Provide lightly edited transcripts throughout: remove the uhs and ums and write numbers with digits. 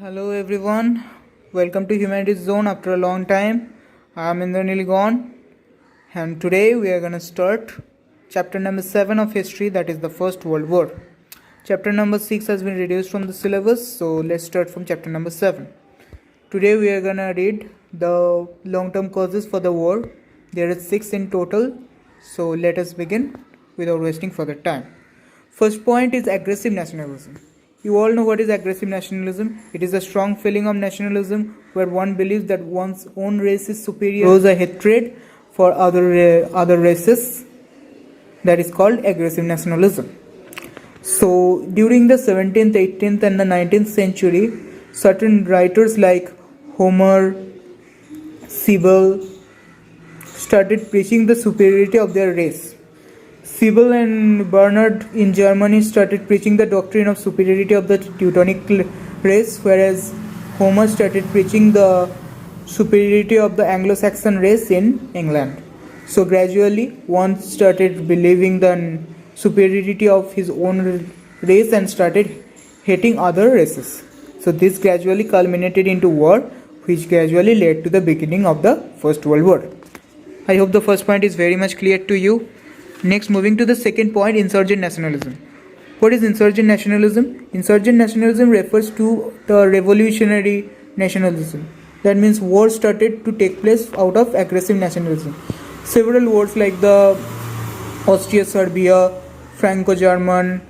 Hello everyone, welcome to Humanities Zone after a long time. I am Indranil Gone and today we are going to start chapter number 7 of history, that is the First World War. Chapter number 6 has been reduced from the syllabus, so let's start from chapter number 7. Today we are going to read the long-term causes for the war. There are 6 in total, so let us begin without wasting further time. First point is aggressive nationalism. You all know what is aggressive nationalism. It is a strong feeling of nationalism where one believes that one's own race is superior, shows a hatred for other races. That is called aggressive nationalism. So during the 17th, 18th and the 19th century, certain writers like Homer, Sibyl started preaching the superiority of their race. Sibyl and Bernard in Germany started preaching the doctrine of superiority of the Teutonic race, whereas Homer started preaching the superiority of the Anglo-Saxon race in England. So gradually one started believing the superiority of his own race and started hating other races. So this gradually culminated into war, which gradually led to the beginning of the First World War. I hope the first point is very much clear to you. Next, moving to the second point, insurgent nationalism. What is insurgent nationalism? Insurgent nationalism refers to the revolutionary nationalism. That means war started to take place out of aggressive nationalism. Several wars like the Austria-Serbia, Franco-German,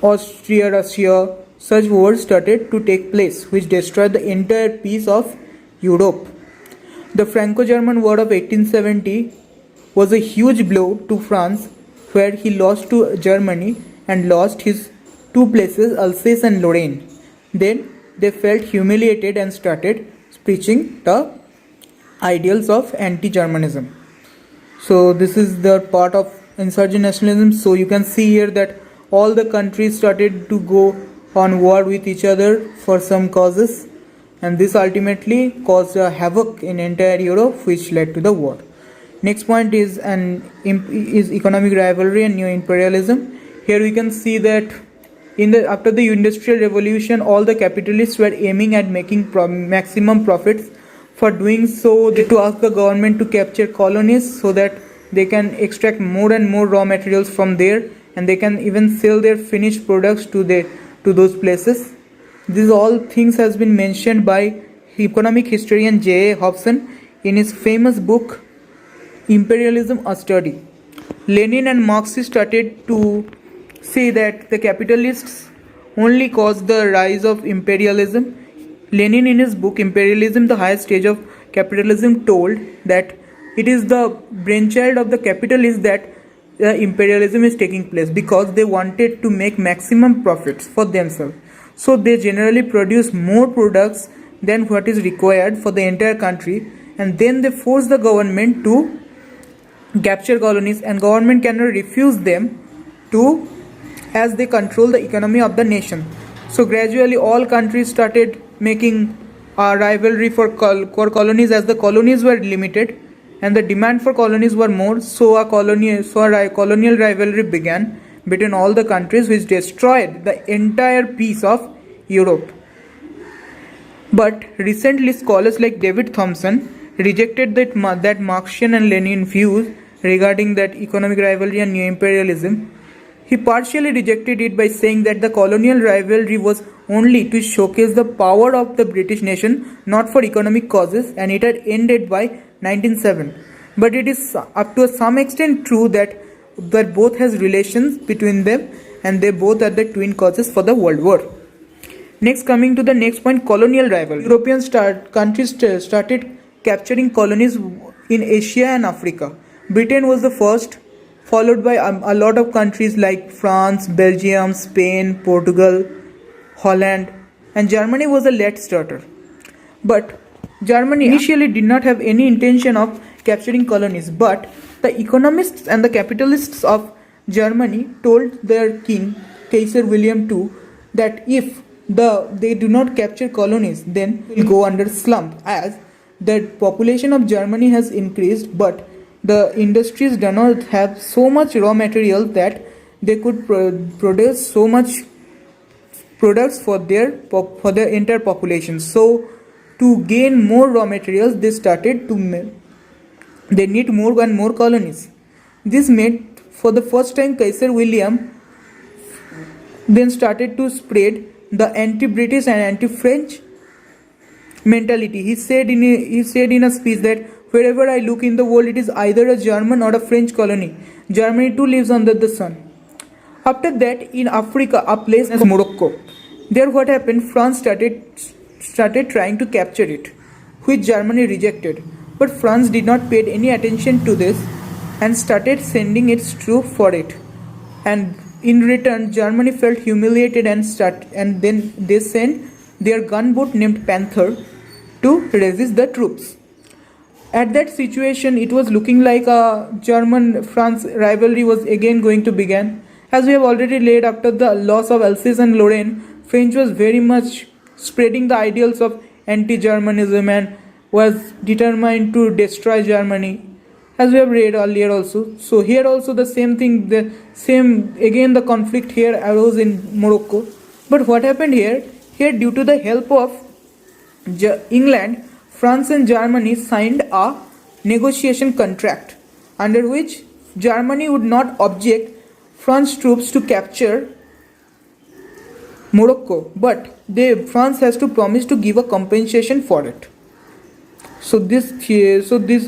Austria-Russia, such wars started to take place, which destroyed the entire peace of Europe. The Franco-German War of 1870 was a huge blow to France, where he lost to Germany and lost his two places, Alsace and Lorraine. Then they felt humiliated and started preaching the ideals of anti-Germanism. So this is the part of insurgent nationalism. So you can see here that all the countries started to go on war with each other for some causes, and this ultimately caused a havoc in entire Europe, which led to the war. Next point is economic rivalry and new imperialism. Here we can see that after the industrial revolution, all the capitalists were aiming at making maximum profits. For doing so, they to ask the government to capture colonies so that they can extract more and more raw materials from there, and they can even sell their finished products to those places. These all things has been mentioned by economic historian J.A. Hobson in his famous book Imperialism, a Study. Lenin and Marxists started to say that the capitalists only caused the rise of imperialism. Lenin in his book Imperialism, the Highest Stage of Capitalism, told that it is the brainchild of the capitalists that imperialism is taking place, because they wanted to make maximum profits for themselves. So they generally produce more products than what is required for the entire country, and then they force the government to capture colonies, and government cannot refuse them to, as they control the economy of the nation. So gradually all countries started making a rivalry for colonies, as the colonies were limited and the demand for colonies were more. So a colonial rivalry began between all the countries, which destroyed the entire peace of Europe. But recently scholars like David Thompson rejected that Marxian and Lenin views regarding that economic rivalry and new imperialism. He partially rejected it by saying that the colonial rivalry was only to showcase the power of the British nation, not for economic causes, and it had ended by 1907. But it is up to some extent true that both has relations between them, and they both are the twin causes for the World War. Next, coming to the next point, colonial rivalry. European countries started capturing colonies in Asia and Africa. Britain was the first, followed by a lot of countries like France, Belgium, Spain, Portugal, Holland, and Germany was a late starter. But Germany initially did not have any intention of capturing colonies, but the economists and the capitalists of Germany told their king, Kaiser William II, that if they do not capture colonies, then will go under slump, as the population of Germany has increased, but the industries do not have so much raw material that they could produce so much products for their entire population. So to gain more raw materials, they started to they need more and more colonies. This made for the first time Kaiser William then started to spread the anti-British and anti-French mentality. He said in a speech that wherever I look in the world, it is either a German or a French colony. Germany too lives under the sun. After that, in Africa, a place as Morocco. There what happened, France started trying to capture it, which Germany rejected. But France did not pay any attention to this and started sending its troops for it. And in return, Germany felt humiliated and then they sent their gunboat named Panther to resist the troops. At that situation, it was looking like a German-France rivalry was again going to begin. As we have already laid, after the loss of Alsace and Lorraine, French was very much spreading the ideals of anti-Germanism and was determined to destroy Germany, as we have read earlier also. So here also the same thing, the conflict here arose in Morocco. But what happened here? Here, due to the help of England, France and Germany signed a negotiation contract under which Germany would not object French troops to capture Morocco, but France has to promise to give a compensation for it. So this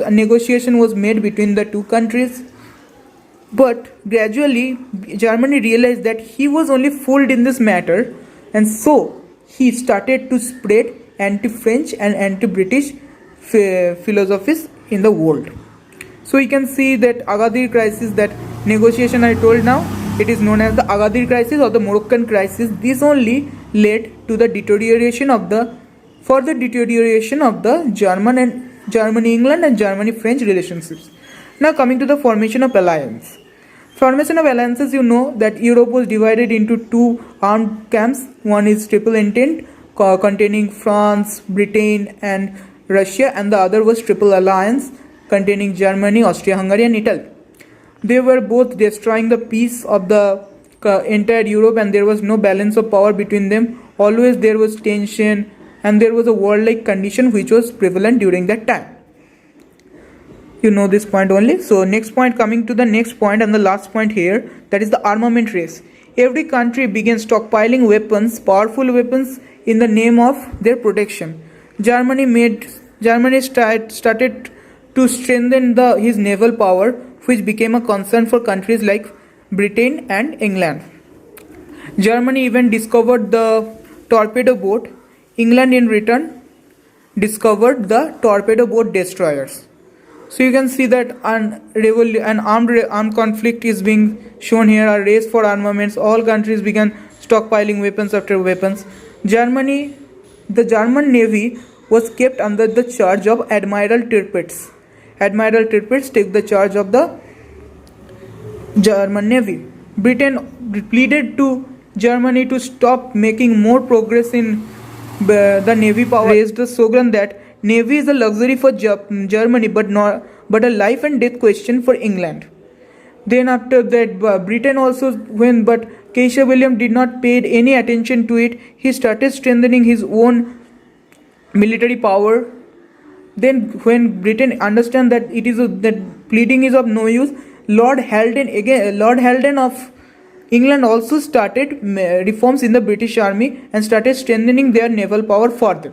negotiation was made between the two countries, but gradually Germany realized that he was only fooled in this matter, and so he started to spread anti-French and anti-British philosophies in the world. So you can see that Agadir crisis, that negotiation I told now, it is known as the Agadir crisis or the Moroccan crisis. This only led to the further deterioration of the Germany-England and Germany-French relationships. Now coming to the formation of alliance. Formation of alliances, you know that Europe was divided into two armed camps. One is Triple Entente, containing France, Britain and Russia, and the other was Triple Alliance, containing Germany, Austria-Hungary and Italy. They were both destroying the peace of the entire Europe, and there was no balance of power between them. Always there was tension, and there was a warlike condition which was prevalent during that time. You know this point only. So next point, coming to the next point and the last point here, that is the armament race. Every country began stockpiling weapons, powerful weapons, in the name of their protection. Germany started to strengthen his naval power, which became a concern for countries like Britain and England. Germany even discovered the torpedo boat. England in return discovered the torpedo boat destroyers. So you can see that an armed conflict is being shown here, a race for armaments. All countries began stockpiling weapons after weapons. The German Navy was kept under the charge of Admiral Tirpitz. Admiral Tirpitz took the charge of the German Navy. Britain pleaded to Germany to stop making more progress in the Navy power. Raised the slogan that Navy is a luxury for Germany, but a life and death question for England. Then after that, Britain also went, but Kaiser William did not pay any attention to it. He started strengthening his own military power. Then when Britain understand that that pleading is of no use, Lord Haldane of England also started reforms in the British army and started strengthening their naval power further.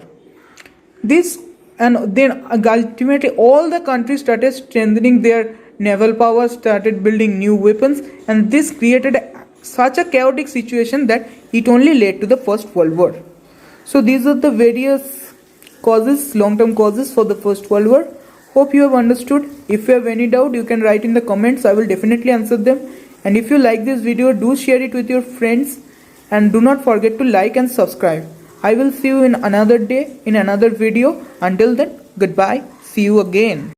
And then ultimately all the countries started strengthening their naval power, started building new weapons, and this created such a chaotic situation that it only led to the First World War. So these are the various causes, long-term causes for the First World War. Hope you have understood. If you have any doubt, you can write in the comments. I will definitely answer them. And if you like this video, do share it with your friends, and do not forget to like and subscribe. I will see you in another day in another video. Until then, goodbye. See you again.